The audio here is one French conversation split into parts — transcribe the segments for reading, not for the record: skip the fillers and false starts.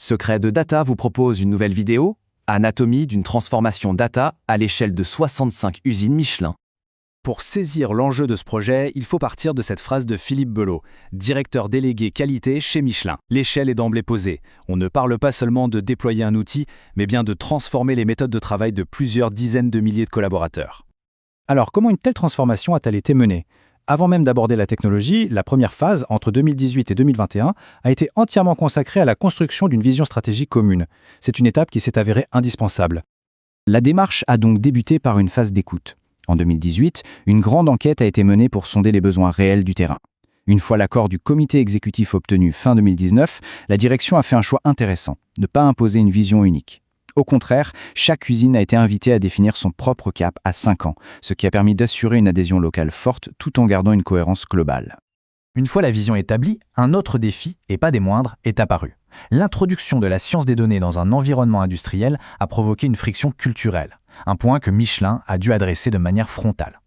Secret de Data vous propose une nouvelle vidéo, Anatomie d'une transformation data à l'échelle de 65 usines Michelin. Pour saisir l'enjeu de ce projet, il faut partir de cette phrase de Philippe Belot, directeur délégué qualité chez Michelin. L'échelle est d'emblée posée. On ne parle pas seulement de déployer un outil, mais bien de transformer les méthodes de travail de plusieurs dizaines de milliers de collaborateurs. Alors, comment une telle transformation a-t-elle été menée ? Avant même d'aborder la technologie, la première phase, entre 2018 et 2021, a été entièrement consacrée à la construction d'une vision stratégique commune. C'est une étape qui s'est avérée indispensable. La démarche a donc débuté par une phase d'écoute. En 2018, une grande enquête a été menée pour sonder les besoins réels du terrain. Une fois l'accord du comité exécutif obtenu fin 2019, la direction a fait un choix intéressant, ne pas imposer une vision unique. Au contraire, chaque usine a été invitée à définir son propre cap à 5 ans, ce qui a permis d'assurer une adhésion locale forte tout en gardant une cohérence globale. Une fois la vision établie, un autre défi, et pas des moindres, est apparu. L'introduction de la science des données dans un environnement industriel a provoqué une friction culturelle, un point que Michelin a dû adresser de manière frontale.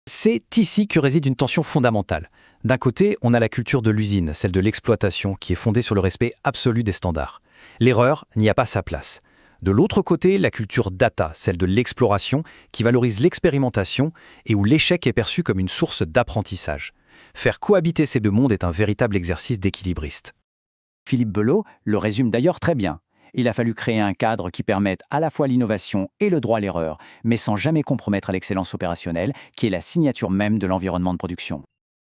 C'est ici que réside une tension fondamentale. D'un côté, on a la culture de l'usine, celle de l'exploitation, qui est fondée sur le respect absolu des standards. L'erreur n'y a pas sa place. De l'autre côté, la culture data, celle de l'exploration, qui valorise l'expérimentation et où l'échec est perçu comme une source d'apprentissage. Faire cohabiter ces deux mondes est un véritable exercice d'équilibriste. Philippe Belot le résume d'ailleurs très bien. Il a fallu créer un cadre qui permette à la fois l'innovation et le droit à l'erreur, mais sans jamais compromettre l'excellence opérationnelle, qui est la signature même de l'environnement de production.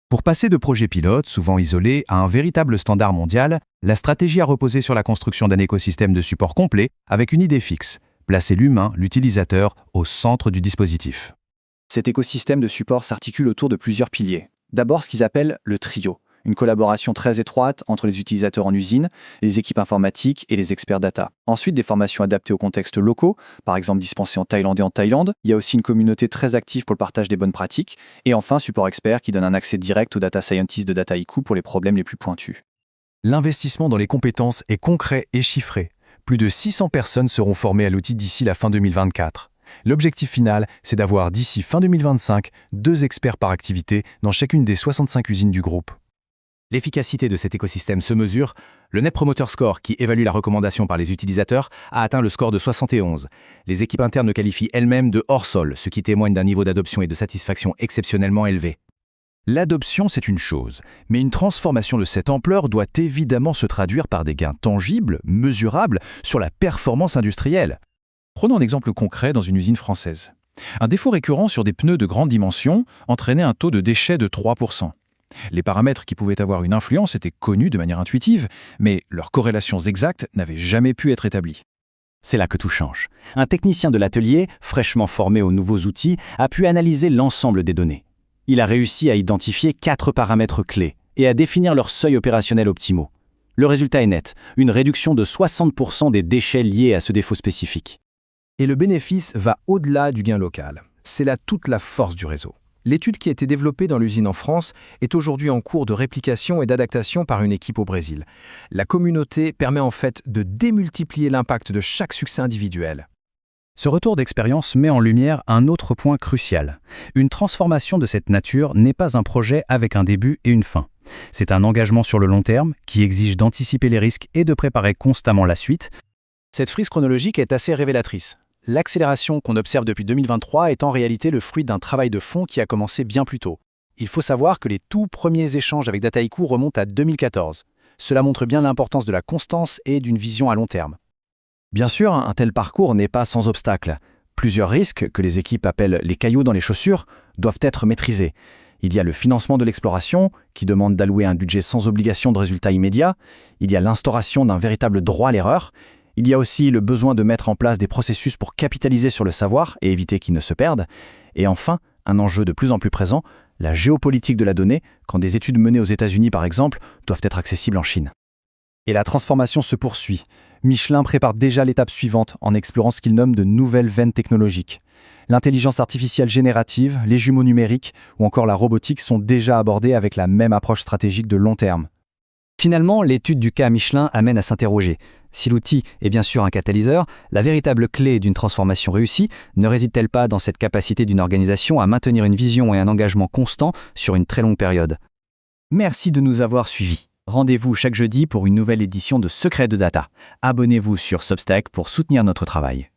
Pour passer de projets pilotes, souvent isolés, à un véritable standard mondial, la stratégie a reposé sur la construction d'un écosystème de support complet avec une idée fixe, placer l'humain, l'utilisateur, au centre du dispositif. Cet écosystème de support s'articule autour de plusieurs piliers. D'abord, ce qu'ils appellent le trio, une collaboration très étroite entre les utilisateurs en usine, les équipes informatiques et les experts data. Ensuite, des formations adaptées aux contextes locaux, par exemple dispensées en thaïlandais en Thaïlande. Il y a aussi une communauté très active pour le partage des bonnes pratiques. Et enfin, support expert qui donne un accès direct aux data scientists de Dataiku pour les problèmes les plus pointus. L'investissement dans les compétences est concret et chiffré. Plus de 600 personnes seront formées à l'outil d'ici la fin 2024. L'objectif final, c'est d'avoir d'ici fin 2025 2 experts par activité dans chacune des 65 usines du groupe. L'efficacité de cet écosystème se mesure. Le Net Promoter Score, qui évalue la recommandation par les utilisateurs, a atteint le score de 71. Les équipes internes le qualifient elles-mêmes de hors sol, ce qui témoigne d'un niveau d'adoption et de satisfaction exceptionnellement élevé. L'adoption, c'est une chose, mais une transformation de cette ampleur doit évidemment se traduire par des gains tangibles, mesurables, sur la performance industrielle. Prenons un exemple concret dans une usine française. Un défaut récurrent sur des pneus de grande dimension entraînait un taux de déchets de 3%. Les paramètres qui pouvaient avoir une influence étaient connus de manière intuitive, mais leurs corrélations exactes n'avaient jamais pu être établies. C'est là que tout change. Un technicien de l'atelier, fraîchement formé aux nouveaux outils, a pu analyser l'ensemble des données. Il a réussi à identifier 4 paramètres clés et à définir leurs seuils opérationnels optimaux. Le résultat est net, une réduction de 60% des déchets liés à ce défaut spécifique. Et le bénéfice va au-delà du gain local. C'est là toute la force du réseau. L'étude qui a été développée dans l'usine en France est aujourd'hui en cours de réplication et d'adaptation par une équipe au Brésil. La communauté permet en fait de démultiplier l'impact de chaque succès individuel. Ce retour d'expérience met en lumière un autre point crucial. Une transformation de cette nature n'est pas un projet avec un début et une fin. C'est un engagement sur le long terme qui exige d'anticiper les risques et de préparer constamment la suite. Cette frise chronologique est assez révélatrice. L'accélération qu'on observe depuis 2023 est en réalité le fruit d'un travail de fond qui a commencé bien plus tôt. Il faut savoir que les tout premiers échanges avec Dataiku remontent à 2014. Cela montre bien l'importance de la constance et d'une vision à long terme. Bien sûr, un tel parcours n'est pas sans obstacle. Plusieurs risques, que les équipes appellent les cailloux dans les chaussures, doivent être maîtrisés. Il y a le financement de l'exploration, qui demande d'allouer un budget sans obligation de résultat immédiat. Il y a l'instauration d'un véritable droit à l'erreur. Il y a aussi le besoin de mettre en place des processus pour capitaliser sur le savoir et éviter qu'il ne se perde. Et enfin, un enjeu de plus en plus présent, la géopolitique de la donnée, quand des études menées aux États-Unis par exemple, doivent être accessibles en Chine. Et la transformation se poursuit. Michelin prépare déjà l'étape suivante en explorant ce qu'il nomme de nouvelles veines technologiques. L'intelligence artificielle générative, les jumeaux numériques ou encore la robotique sont déjà abordés avec la même approche stratégique de long terme. Finalement, l'étude du cas Michelin amène à s'interroger. Si l'outil est bien sûr un catalyseur, la véritable clé d'une transformation réussie ne réside-t-elle pas dans cette capacité d'une organisation à maintenir une vision et un engagement constant sur une très longue période ? Merci de nous avoir suivis. Rendez-vous chaque jeudi pour une nouvelle édition de Secrets de Data. Abonnez-vous sur Substack pour soutenir notre travail.